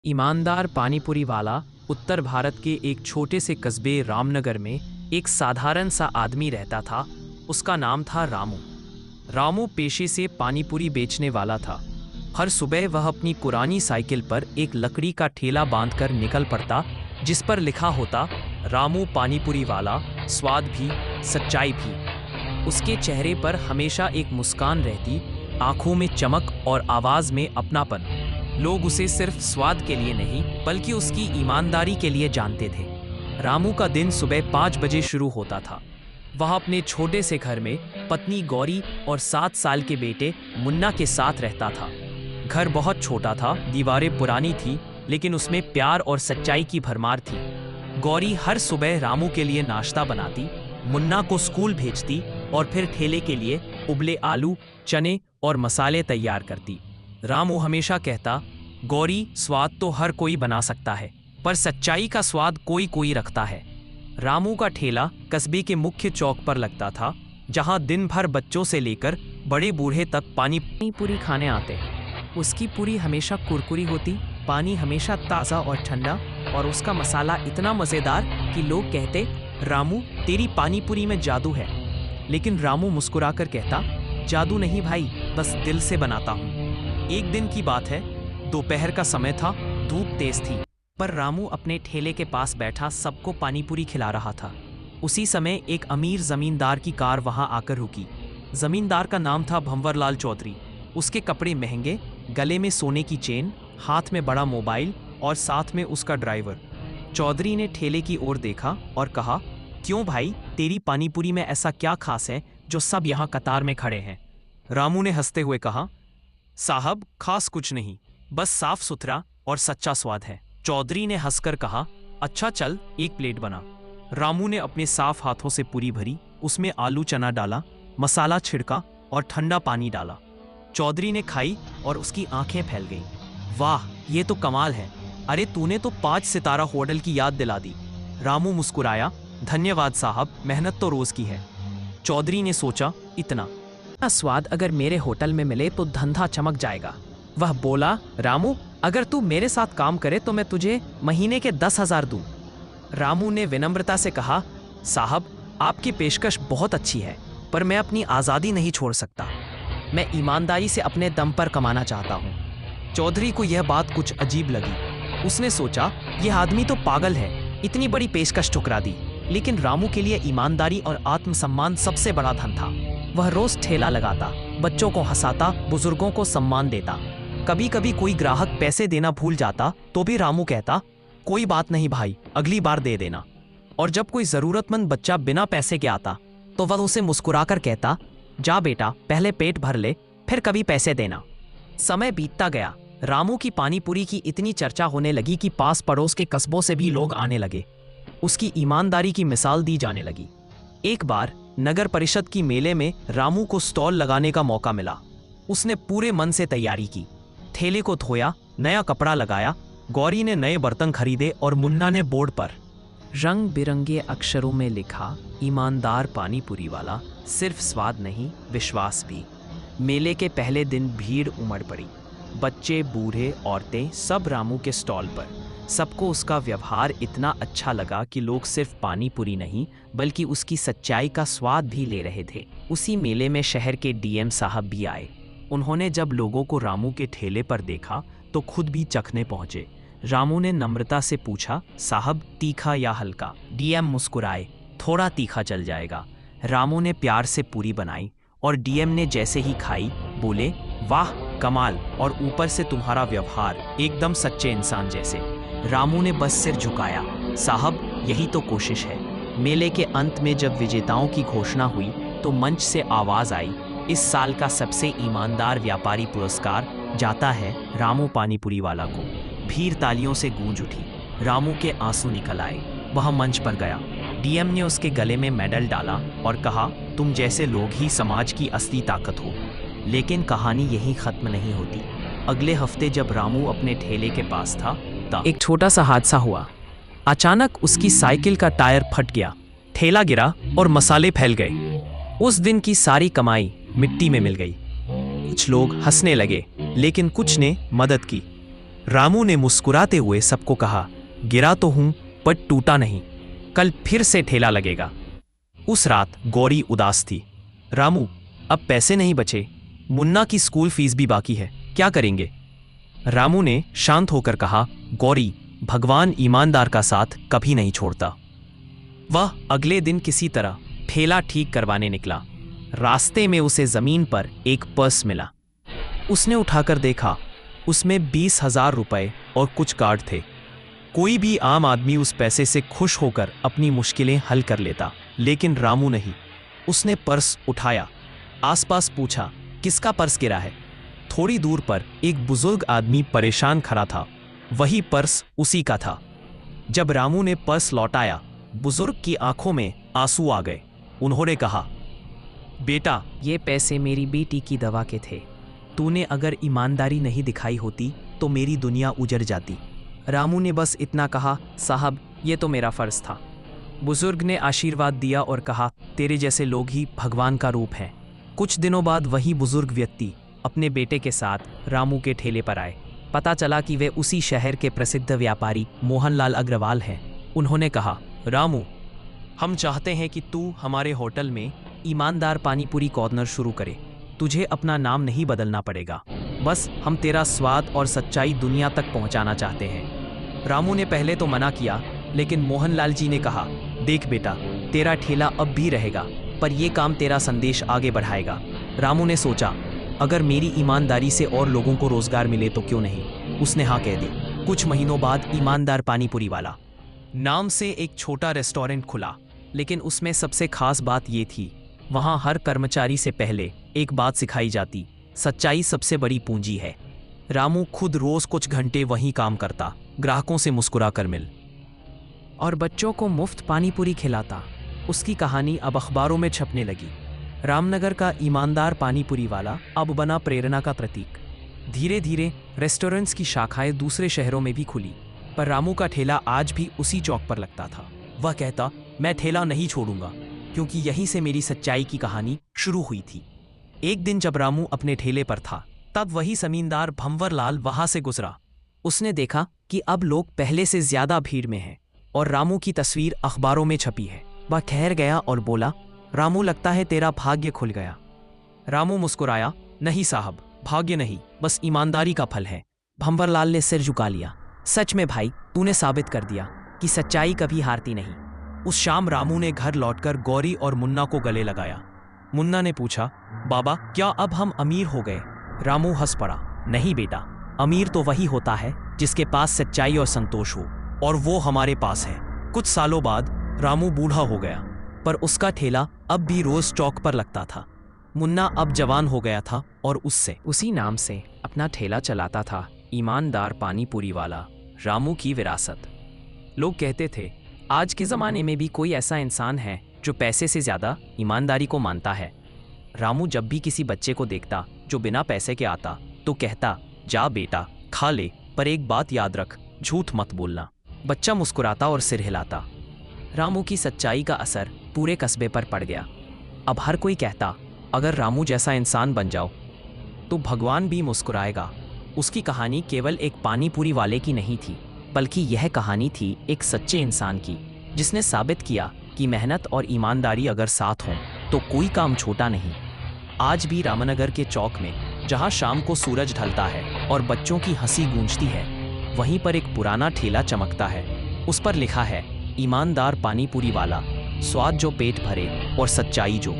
ईमानदार पानीपुरी वाला उत्तर भारत के एक छोटे से कस्बे रामनगर में एक साधारण सा आदमी रहता था। उसका नाम था रामू। रामू पेशे से पानीपुरी बेचने वाला था। हर सुबह वह अपनी पुरानी साइकिल पर एक लकड़ी का ठेला बांधकर निकल पड़ता, जिस पर लिखा होता रामू पानीपुरी वाला, स्वाद भी सच्चाई भी। उसके चेहरे पर हमेशा एक मुस्कान रहती, आंखों में चमक और आवाज में अपनापन। लोग उसे सिर्फ स्वाद के लिए नहीं बल्कि उसकी ईमानदारी के लिए जानते थे। रामू का दिन सुबह 5 बजे शुरू होता था। वह अपने छोटे से घर में पत्नी गौरी और 7 साल के बेटे मुन्ना के साथ रहता था। घर बहुत छोटा था, दीवारें पुरानी थी, लेकिन उसमें प्यार और सच्चाई की भरमार थी। गौरी हर सुबह रामू के लिए नाश्ता बनाती, मुन्ना को स्कूल भेजती और फिर ठेले के लिए उबले आलू, चने और मसाले तैयार करती। रामू हमेशा कहता, गौरी, स्वाद तो हर कोई बना सकता है, पर सच्चाई का स्वाद कोई कोई रखता है। रामू का ठेला कस्बे के मुख्य चौक पर लगता था, जहां दिन भर बच्चों से लेकर बड़े बूढ़े तक पानीपुरी खाने आते। उसकी पूरी हमेशा कुरकुरी होती, पानी हमेशा ताज़ा और ठंडा, और उसका मसाला इतना मज़ेदार कि लोग कहते, रामू, तेरी पानीपुरी में जादू है। लेकिन रामू मुस्कुराकर कहता, जादू नहीं भाई, बस दिल से बनाता हूँ। एक दिन की बात है, दोपहर का समय था, धूप तेज थी, पर रामू अपने ठेले के पास बैठा सबको पानीपुरी खिला रहा था। उसी समय एक अमीर जमींदार की कार वहां आकर रुकी। जमींदार का नाम था भंवरलाल चौधरी। उसके कपड़े महंगे, गले में सोने की चेन, हाथ में बड़ा मोबाइल और साथ में उसका ड्राइवर। चौधरी ने ठेले की ओर देखा और कहा, क्यों भाई, तेरी पानीपुरी में ऐसा क्या खास है जो सब यहाँ कतार में खड़े हैं? रामू ने हंसते हुए कहा, साहब, खास कुछ नहीं, बस साफ सुथरा और सच्चा स्वाद है। चौधरी ने हंसकर कहा, अच्छा चल, एक प्लेट बना। रामू ने अपने साफ हाथों से पूरी भरी, उसमें आलू चना डाला, मसाला छिड़का और ठंडा पानी डाला। चौधरी ने खाई और उसकी आंखें फैल गईं। वाह, ये तो कमाल है। अरे तूने तो 5 सितारा होटल की याद दिला दी। रामू मुस्कुराया, धन्यवाद साहब, मेहनत तो रोज की है। चौधरी ने सोचा, इतना स्वाद अगर मेरे होटल में मिले तो धंधा चमक जाएगा। वह बोला, रामू, अगर तू मेरे साथ काम करे तो मैं तुझे महीने के 10,000 दूं। रामू ने विनम्रता से कहा, साहब, आपकी पेशकश बहुत अच्छी है, पर मैं अपनी आज़ादी नहीं छोड़ सकता। मैं ईमानदारी से अपने दम पर कमाना चाहता हूँ। चौधरी को यह बात कुछ अजीब लगी। उसने सोचा, यह आदमी तो पागल है, इतनी बड़ी पेशकश ठुकरा दी। लेकिन रामू के लिए ईमानदारी और आत्मसम्मान सबसे बड़ा धन था। वह रोज ठेला लगाता, बच्चों को हंसाता, बुजुर्गों को सम्मान देता। कभी कभी कोई ग्राहक पैसे देना भूल जाता तो भी रामू कहता, कोई बात नहीं भाई, अगली बार दे देना। और जब कोई जरूरतमंद बच्चा बिना पैसे के आता तो वह उसे मुस्कुराकर कहता, जा बेटा, पहले पेट भर ले, फिर कभी पैसे देना। समय बीतता गया। रामू की पानीपुरी की इतनी चर्चा होने लगी कि पास पड़ोस के कस्बों से भी लोग आने लगे। उसकी ईमानदारी की मिसाल दी जाने लगी। एक बार नगर परिषद की मेले में रामू को स्टॉल लगाने का मौका मिला। उसने पूरे मन से तैयारी की, ठेले को धोया, नया कपड़ा लगाया। गौरी ने नए बर्तन खरीदे और मुन्ना ने बोर्ड पर रंग बिरंगे अक्षरों में लिखा, ईमानदार पानीपुरी वाला, सिर्फ स्वाद नहीं, विश्वास भी। मेले के पहले दिन भीड़ उमड़ पड़ी। बच्चे, बूढ़े, औरतें, सब रामू के स्टॉल पर। सबको उसका व्यवहार इतना अच्छा लगा कि लोग सिर्फ पानीपुरी नहीं बल्कि उसकी सच्चाई का स्वाद भी ले रहे थे। उसी मेले में शहर के डीएम साहब भी आए। उन्होंने जब लोगों को रामू के ठेले पर देखा तो खुद भी चखने पहुंचे। रामू ने नम्रता से पूछा, साहब, तीखा या हल्का? डीएम मुस्कुराए, थोड़ा तीखा चल जाएगा। रामू ने प्यार से पूरी बनाई और डीएम ने जैसे ही खाई बोले, वाह, कमाल, और ऊपर से तुम्हारा व्यवहार एकदम सच्चे इंसान जैसे। रामू ने बस सिर झुकाया, साहब, यही तो कोशिश है। मेले के अंत में जब विजेताओं की घोषणा हुई तो मंच से आवाज आई, इस साल का सबसे ईमानदार व्यापारी पुरस्कार जाता है रामू पानीपुरी वाला को। भीड़ तालियों से गूंज उठी। रामू के आंसू निकल आए। वह मंच पर गया। डीएम ने उसके गले में मेडल डाला और कहा, तुम जैसे लोग ही समाज की असली ताकत हो। लेकिन कहानी यहीं खत्म नहीं होती। अगले हफ्ते जब रामू अपने ठेले के पास था, एक छोटा सा हादसा हुआ। अचानक उसकी साइकिल का टायर फट गया, ठेला गिरा और मसाले फैल गए। उस दिन की सारी कमाई मिट्टी में मिल गई। कुछ लोग हंसने लगे, लेकिन कुछ ने मदद की। रामू ने मुस्कुराते हुए सबको कहा, गिरा तो हूं पर टूटा नहीं, कल फिर से ठेला लगेगा। उस रात गौरी उदास थी। रामू, अब पैसे नहीं बचे, मुन्ना की स्कूल फीस भी बाकी है, क्या करेंगे? रामू ने शांत होकर कहा, गौरी, भगवान ईमानदार का साथ कभी नहीं छोड़ता। वह अगले दिन किसी तरह ठेला ठीक करवाने निकला। रास्ते में उसे जमीन पर एक पर्स मिला। उसने उठाकर देखा, उसमें 20,000 रुपए और कुछ कार्ड थे। कोई भी आम आदमी उस पैसे से खुश होकर अपनी मुश्किलें हल कर लेता, लेकिन रामू नहीं। उसने पर्स उठाया, आसपास पूछा, किसका पर्स गिरा है? थोड़ी दूर पर एक बुजुर्ग आदमी परेशान खड़ा था। वही पर्स उसी का था। जब रामू ने पर्स लौटाया, बुजुर्ग की आंखों में आंसू आ गए। उन्होंने कहा, बेटा, ये पैसे मेरी बेटी की दवा के थे। तूने अगर ईमानदारी नहीं दिखाई होती तो मेरी दुनिया उजड़ जाती। रामू ने बस इतना कहा, साहब, ये तो मेरा फर्ज था। बुजुर्ग ने आशीर्वाद दिया और कहा, तेरे जैसे लोग ही भगवान का रूप हैं। कुछ दिनों बाद वही बुजुर्ग व्यक्ति अपने बेटे के साथ रामू के ठेले पर आए। पता चला कि वे उसी शहर के प्रसिद्ध व्यापारी मोहनलाल अग्रवाल हैं। उन्होंने कहा, रामू, हम चाहते हैं कि तू हमारे होटल में ईमानदार पानीपुरी कॉर्नर शुरू करे। तुझे अपना नाम नहीं बदलना पड़ेगा, बस हम तेरा स्वाद और सच्चाई दुनिया तक पहुंचाना चाहते हैं। रामू ने पहले तो मना किया, लेकिन मोहनलाल जी ने कहा, देख बेटा, तेरा ठेला अब भी रहेगा, पर यह काम तेरा संदेश आगे बढ़ाएगा। रामू ने सोचा, अगर मेरी ईमानदारी से और लोगों को रोजगार मिले तो क्यों नहीं। उसने हाँ कह दी। कुछ महीनों बाद ईमानदार पानीपुरी वाला नाम से एक छोटा रेस्टोरेंट खुला, लेकिन उसमें सबसे खास बात ये थी, वहाँ हर कर्मचारी से पहले एक बात सिखाई जाती, सच्चाई सबसे बड़ी पूंजी है। रामू खुद रोज कुछ घंटे वहीं काम करता, ग्राहकों से मुस्कुरा कर मिल और बच्चों को मुफ्त पानीपुरी खिलाता। उसकी कहानी अब अखबारों में छपने लगी। रामनगर का ईमानदार पानीपुरी वाला अब बना प्रेरणा का प्रतीक। धीरे धीरे रेस्टोरेंट्स की शाखाएं दूसरे शहरों में भी खुली, पर रामू का ठेला आज भी उसी चौक पर लगता था। वह कहता, मैं ठेला नहीं छोड़ूंगा, क्योंकि यहीं से मेरी सच्चाई की कहानी शुरू हुई थी। एक दिन जब रामू अपने ठेले पर था, तब वही जमींदार भंवरलाल वहां से गुजरा। उसने देखा कि अब लोग पहले से ज्यादा भीड़ में हैं और रामू की तस्वीर अखबारों में छपी है। वह ठहर गया और बोला, रामू, लगता है तेरा भाग्य खुल गया। रामू मुस्कुराया, नहीं साहब, भाग्य नहीं, बस ईमानदारी का फल है। भंवरलाल ने सिर झुका लिया, सच में भाई, तूने साबित कर दिया कि सच्चाई कभी हारती नहीं। उस शाम रामू ने घर लौटकर गौरी और मुन्ना को गले लगाया। मुन्ना ने पूछा, बाबा, क्या अब हम अमीर हो गए? रामू हंस पड़ा, नहीं बेटा, अमीर तो वही होता है जिसके पास सच्चाई और संतोष हो, और वो हमारे पास है। कुछ सालों बाद रामू बूढ़ा हो गया, पर उसका ठेला अब भी रोज चौक पर लगता था। मुन्ना अब जवान हो गया था और उससे उसी नाम से अपना ठेला चलाता था, ईमानदार पानीपुरी वाला। रामू की विरासत। लोग कहते थे, आज के ज़माने में भी कोई ऐसा इंसान है जो पैसे से ज़्यादा ईमानदारी को मानता है। रामू जब भी किसी बच्चे को देखता जो बिना पैसे के आता, तो कहता, जा बेटा, खा ले, पर एक बात याद रख, झूठ मत बोलना। बच्चा मुस्कुराता और सिर हिलाता। रामू की सच्चाई का असर पूरे कस्बे पर पड़ गया। अब हर कोई कहता, अगर रामू जैसा इंसान बन जाओ तो भगवान भी मुस्कुराएगा। उसकी कहानी केवल एक पानीपुरी वाले की नहीं थी, बल्कि यह कहानी थी एक सच्चे इंसान की, जिसने साबित किया कि मेहनत और ईमानदारी अगर साथ हों तो कोई काम छोटा नहीं। आज भी रामनगर के चौक में, जहां शाम को सूरज ढलता है और बच्चों की हंसी गूंजती है, वहीं पर एक पुराना ठेला चमकता है। उस पर लिखा है, ईमानदार पानीपुरी वाला, स्वाद जो पेट भरे और सच्चाई जो